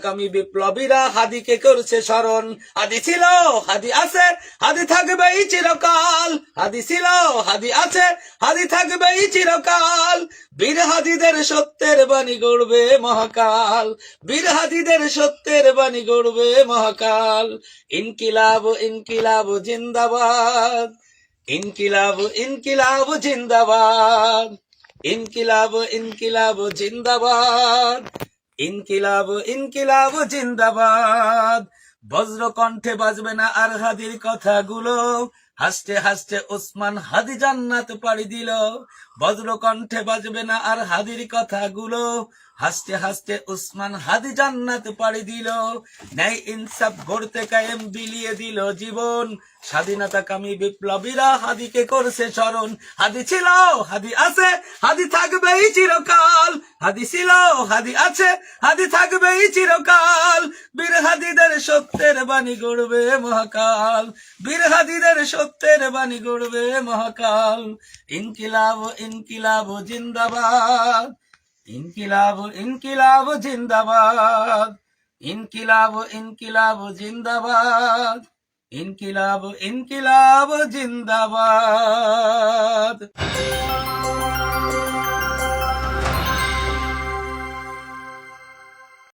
স্বাধীনতাকামী বিপ্লবীরা হাদিকে করছে স্মরণ। হাদি ছিল, হাদি আছে, হাদি থাকবেই চিরকাল। হাদি ছিল, হাদি আছে, হাদি থাকবেই চিরকাল। বীর হাদিদের সত্যের বাণী গড়বে মহাকাল। বীর হাদিদের সত্যের বাণী গড়বে মহাকাল। ইনকিলাব ইনকিলাব জিন্দাবাদ। ইনকিলাব ইনকিলাব জিন্দাবাদ। ইনকিলাব ইনকিলাব জিন্দাবাদ। ইনকিলাব ইনকিলাব জিন্দাবাদ। বজ্র কণ্ঠে বাজবে না আর হাদির কথাগুলো, হাসতে হাসতে ওসমান হাদি জান্নাত পাড়ি দিল। বজ্র কণ্ঠে বাজবে না আর হাদির কথাগুলো, হাসতে হাসতে ওসমান হাদি জান্নাত পাড়ি দিল। ন্যায় ইনসাফ গড়তে কায়েম বিলিয়ে দিল জীবন। স্বাধীনতাকামী বিপ্লবীরা হাদিকে করছে স্মরণ। হাদি ছিল, হাদি আছে, হাদি থাকবেই চিরকাল। হাদি ছিল, হাদি আছে, হাদি থাকবেই চিরকাল। বীর হাদিদের সত্যের বাণী গড়বে মহাকাল। বীর হাদিদের সত্যের বাণী গড়বে মহাকাল। ইনকিলাব ইনকিলাব জিন্দাবাদ। ইনকিলাব ইনকিলাব জিন্দাবাদ। ইনকিলাব ইনকিলাব জিন্দাবাদ। ইনকিলাব ইনকিলাব জিন্দাবাদ।